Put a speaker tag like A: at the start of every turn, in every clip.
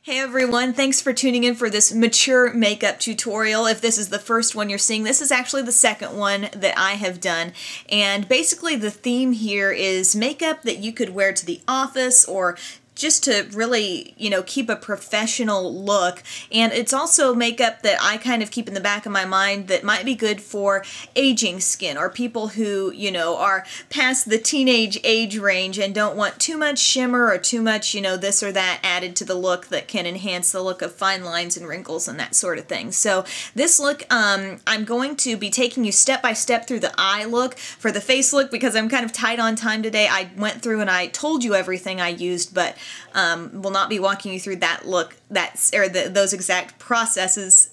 A: Hey everyone, thanks for tuning in for this mature makeup tutorial. If this is the first one you're seeing, this is actually the second one that I have done. And basically the theme here is makeup that you could wear to the office or just to really, keep a professional look. And it's also makeup that I kind of keep in the back of my mind that might be good for aging skin or people who, are past the teenage age range and don't want too much shimmer or too much, this or that added to the look that can enhance the look of fine lines and wrinkles and that sort of thing. So this look, I'm going to be taking you step by step through the eye look. For the face look, because I'm kind of tight on time today, I went through and I told you everything I used, but will not be walking you through that look, those exact processes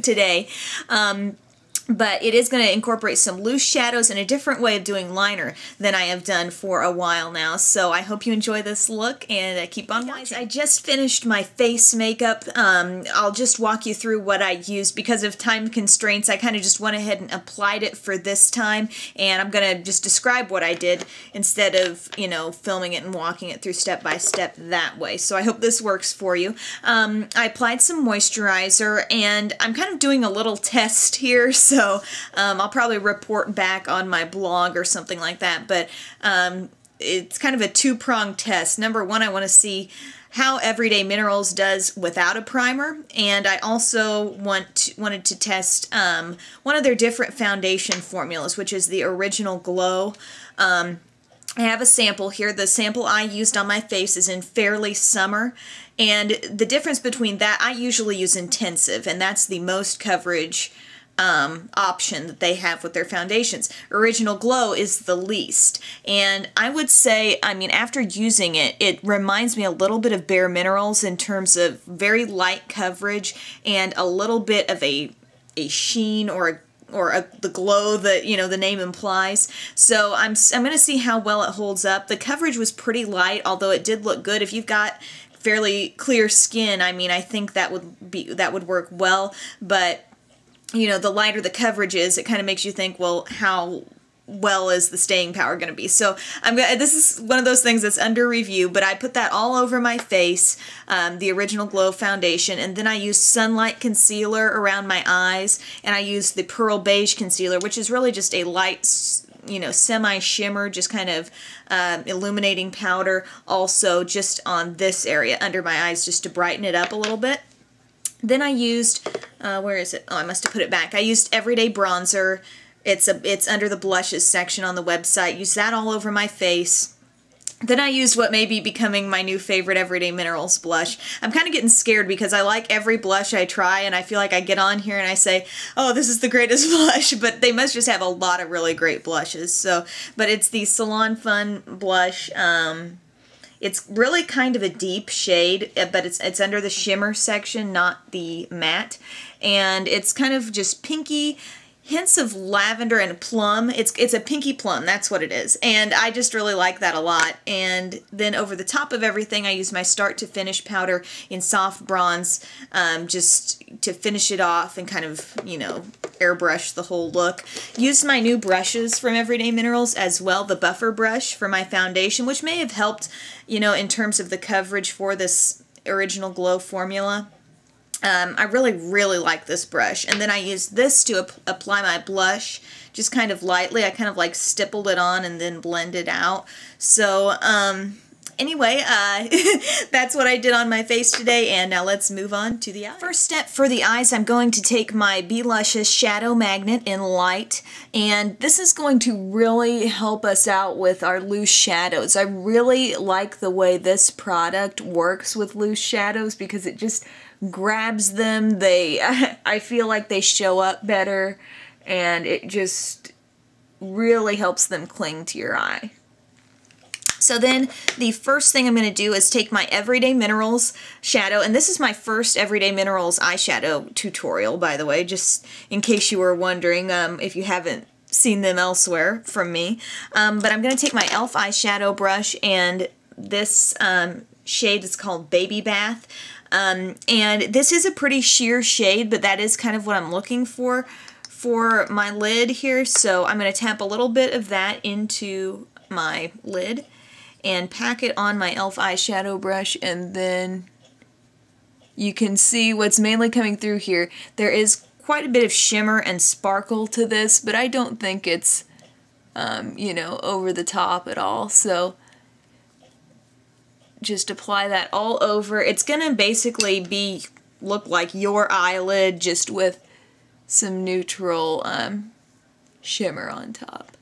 A: today. But it is going to incorporate some loose shadows and a different way of doing liner than I have done for a while now. So I hope you enjoy this look and keep on watching. I just finished my face makeup. I'll just walk you through what I used. Because of time constraints, I kind of just went ahead and applied it for this time. And I'm going to just describe what I did instead of, filming it and walking it through step by step that way. So I hope this works for you. I applied some moisturizer and I'm kind of doing a little test here. So I'll probably report back on my blog or something like that, but it's kind of a two-pronged test. Number one, I want to see how Everyday Minerals does without a primer, and I also wanted to test one of their different foundation formulas, which is the Original Glow. I have a sample here. The sample I used on my face is in Fairly Summer, and the difference between that, I usually use Intensive, and that's the most coverage option that they have with their foundations. Original Glow is the least. And I would say, after using it, it reminds me a little bit of Bare Minerals in terms of very light coverage and a little bit of a sheen or the glow that, the name implies. So I'm going to see how well it holds up. The coverage was pretty light, although it did look good. If you've got fairly clear skin, I think that would work well, but the lighter the coverage is, it kind of makes you think, well, how well is the staying power going to be? So this is one of those things that's under review, but I put that all over my face, the Original Glow foundation, and then I used Sunlight Concealer around my eyes, and I used the Pearl Beige Concealer, which is really just a light, semi-shimmer, just kind of illuminating powder, also just on this area under my eyes, just to brighten it up a little bit. Then I used, where is it? Oh, I must have put it back. I used Everyday Bronzer. It's under the blushes section on the website. Used that all over my face. Then I used what may be becoming my new favorite Everyday Minerals blush. I'm kind of getting scared because I like every blush I try, and I feel like I get on here and I say, oh, this is the greatest blush, but they must just have a lot of really great blushes. So, but it's the Salon Fun blush. It's really kind of a deep shade, but it's under the shimmer section, not the matte. And it's kind of just pinky, hints of lavender and plum. It's a pinky plum, that's what it is. And I just really like that a lot. And then over the top of everything, I use my Start to Finish powder in Soft Bronze, just to finish it off and kind of, airbrush the whole look. Used my new brushes from Everyday Minerals as well, the buffer brush for my foundation, which may have helped, in terms of the coverage for this Original Glow formula. I really, really like this brush. And then I used this to apply my blush, just kind of lightly. I kind of like stippled it on and then blended out. So, anyway, that's what I did on my face today, and now let's move on to the eyes. First step for the eyes, I'm going to take my Be Luscious Shadow Magnet in Light, and this is going to really help us out with our loose shadows. I really like the way this product works with loose shadows because it just grabs them. I feel like they show up better, and it just really helps them cling to your eye. So then the first thing I'm going to do is take my Everyday Minerals shadow, and this is my first Everyday Minerals eyeshadow tutorial, by the way, just in case you were wondering if you haven't seen them elsewhere from me. But I'm going to take my e.l.f. eyeshadow brush, and this shade is called Baby Bath. And this is a pretty sheer shade, but that is kind of what I'm looking for my lid here. So I'm going to tap a little bit of that into my lid and pack it on my e.l.f. eyeshadow brush, and then you can see what's mainly coming through here. There is quite a bit of shimmer and sparkle to this, but I don't think it's, you know, over the top at all. So just apply that all over. It's gonna basically look like your eyelid, just with some neutral shimmer on top.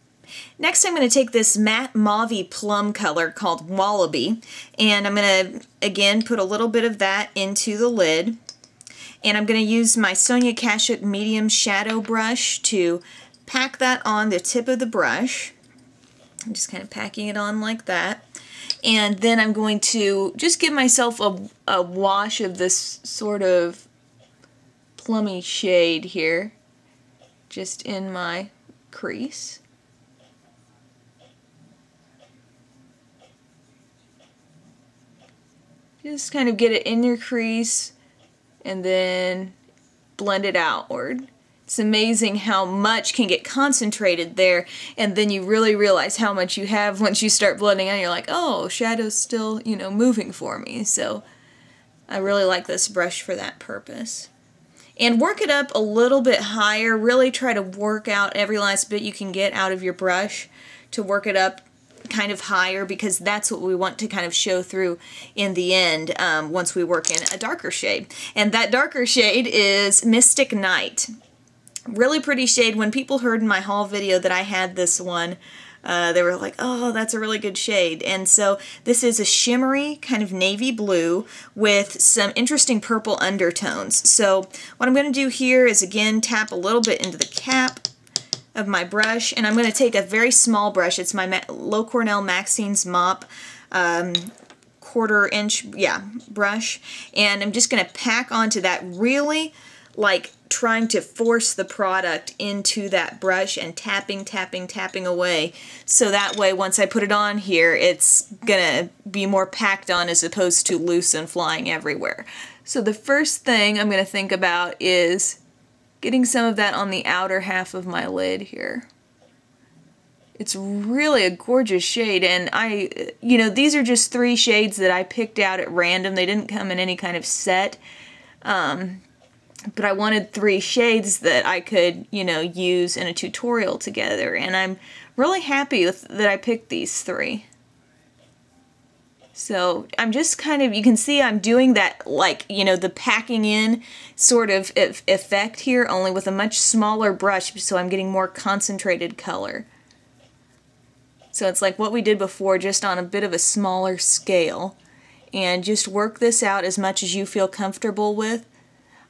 A: Next, I'm going to take this matte mauve plum color called Wallaby, and I'm going to, again, put a little bit of that into the lid. And I'm going to use my Sonia Kashuk medium shadow brush to pack that on the tip of the brush. I'm just kind of packing it on like that. And then I'm going to just give myself a wash of this sort of plummy shade here, just in my crease. Just kind of get it in your crease and then blend it outward. It's amazing how much can get concentrated there, and then you really realize how much you have once you start blending out. You're like, oh, shadow's still, you know, moving for me. So I really like this brush for that purpose. And work it up a little bit higher. Really try to work out every last bit you can get out of your brush to work it up kind of higher, because that's what we want to kind of show through in the end once we work in a darker shade. And that darker shade is Mystic Night. Really pretty shade. When people heard in my haul video that I had this one, they were like, oh, that's a really good shade. And so this is a shimmery kind of navy blue with some interesting purple undertones. So what I'm going to do here is, again, tap a little bit into the cap of my brush, and I'm going to take a very small brush. It's my Low Cornell Maxine's Mop 1/4 inch brush, and I'm just going to pack onto that, really like trying to force the product into that brush and tapping away, so that way once I put it on here, it's gonna be more packed on as opposed to loose and flying everywhere. So the first thing I'm gonna think about is getting some of that on the outer half of my lid here. It's really a gorgeous shade, and you know, these are just 3 shades that I picked out at random. They didn't come in any kind of set. But I wanted 3 shades that I could, you know, use in a tutorial together, and I'm really happy that I picked these 3. So I'm just kind of, you can see I'm doing that, like, you know, the packing in sort of effect here, only with a much smaller brush, so I'm getting more concentrated color. So it's like what we did before, just on a bit of a smaller scale. And just work this out as much as you feel comfortable with.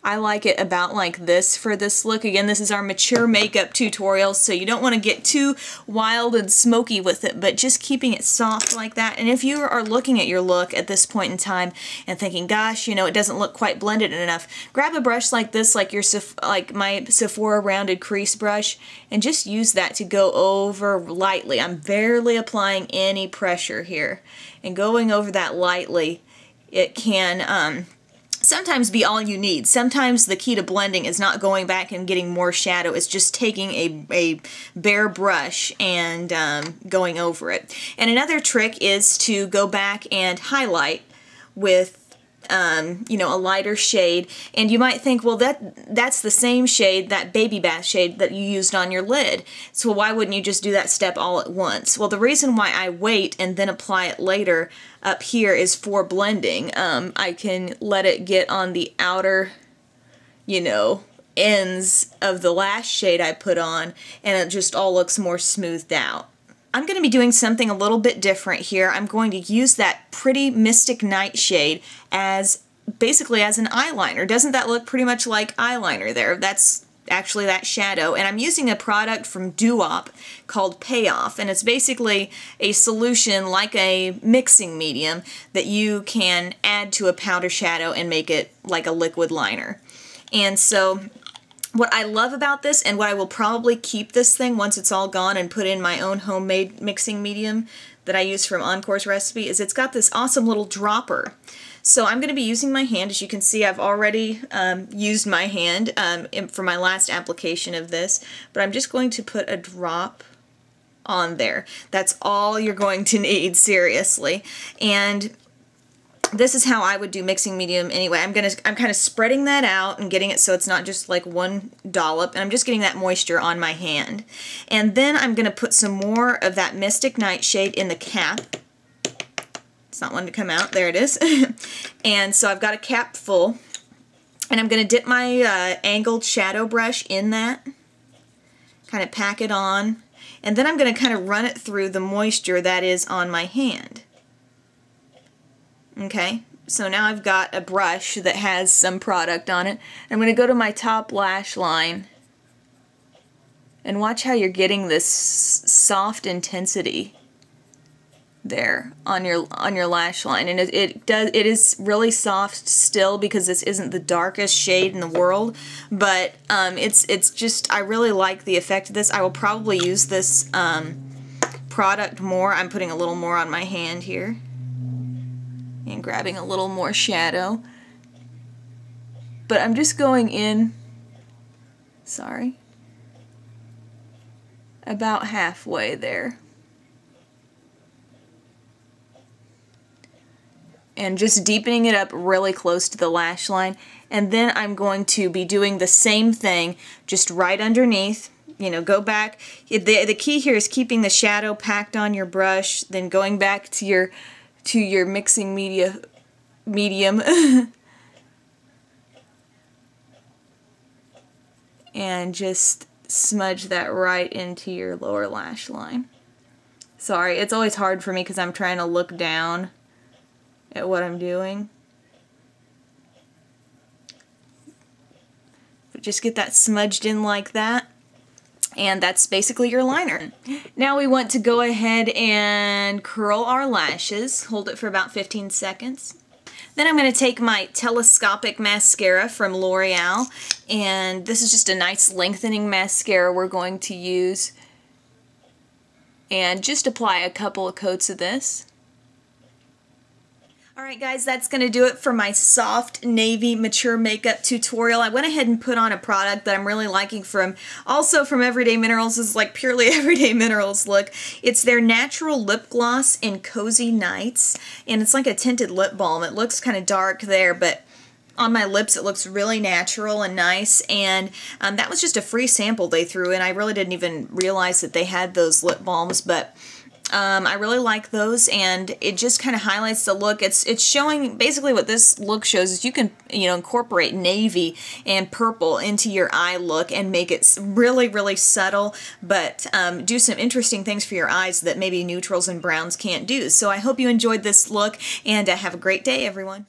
A: I like it about like this for this look. Again, this is our mature makeup tutorial, so you don't want to get too wild and smoky with it, but just keeping it soft like that. And if you are looking at your look at this point in time and thinking, gosh, you know, it doesn't look quite blended enough, grab a brush like this, like my Sephora rounded crease brush, and just use that to go over lightly. I'm barely applying any pressure here, and going over that lightly, it can sometimes be all you need. Sometimes the key to blending is not going back and getting more shadow. It's just taking a bare brush and going over it. And another trick is to go back and highlight with you know, a lighter shade, and you might think, well, that's the same shade, that baby bath shade that you used on your lid, so why wouldn't you just do that step all at once? Well, the reason why I wait and then apply it later up here is for blending. I can let it get on the outer, you know, ends of the last shade I put on, and it just all looks more smoothed out. I'm going to be doing something a little bit different here. I'm going to use that pretty Mystic Night shade as basically as an eyeliner. Doesn't that look pretty much like eyeliner there? That's actually that shadow. And I'm using a product from DuWop called Payoff, and it's basically a solution like a mixing medium that you can add to a powder shadow and make it like a liquid liner. And so what I love about this, and what I will probably keep this thing once it's all gone and put in my own homemade mixing medium that I use from Encore's recipe, is it's got this awesome little dropper. So I'm going to be using my hand. As you can see, I've already used my hand for my last application of this, but I'm just going to put a drop on there. That's all you're going to need, seriously. And this is how I would do mixing medium anyway. I'm kind of spreading that out and getting it so it's not just like one dollop, and I'm just getting that moisture on my hand. And then I'm going to put some more of that Mystic Nightshade in the cap. It's not wanting to come out. There it is. And so I've got a cap full, and I'm going to dip my angled shadow brush in that, kind of pack it on, and then I'm going to kind of run it through the moisture that is on my hand. Okay, so now I've got a brush that has some product on it. I'm going to go to my top lash line and watch how you're getting this soft intensity there on your lash line. And it is really soft still because this isn't the darkest shade in the world, but it's just, I really like the effect of this. I will probably use this product more. I'm putting a little more on my hand here and grabbing a little more shadow. But I'm just going in, sorry, about halfway there. And just deepening it up really close to the lash line. And then I'm going to be doing the same thing, just right underneath. You know, go back. The key here is keeping the shadow packed on your brush, then going back to your mixing medium and just smudge that right into your lower lash line. Sorry, it's always hard for me because I'm trying to look down at what I'm doing. But just get that smudged in like that. And that's basically your liner. Now we want to go ahead and curl our lashes. Hold it for about 15 seconds. Then I'm going to take my Telescopic mascara from L'Oreal, and this is just a nice lengthening mascara we're going to use. And just apply a couple of coats of this. Alright guys, that's going to do it for my soft navy mature makeup tutorial. I went ahead and put on a product that I'm really liking also from Everyday Minerals. This is like purely Everyday Minerals look. It's their natural lip gloss in Cozy Nights, and it's like a tinted lip balm. It looks kind of dark there, but on my lips it looks really natural and nice, and that was just a free sample they threw in. I really didn't even realize that they had those lip balms, but I really like those, and it just kind of highlights the look. It's showing basically what this look shows is you can, you know, incorporate navy and purple into your eye look and make it really, really subtle, but do some interesting things for your eyes that maybe neutrals and browns can't do. So I hope you enjoyed this look, and have a great day, everyone.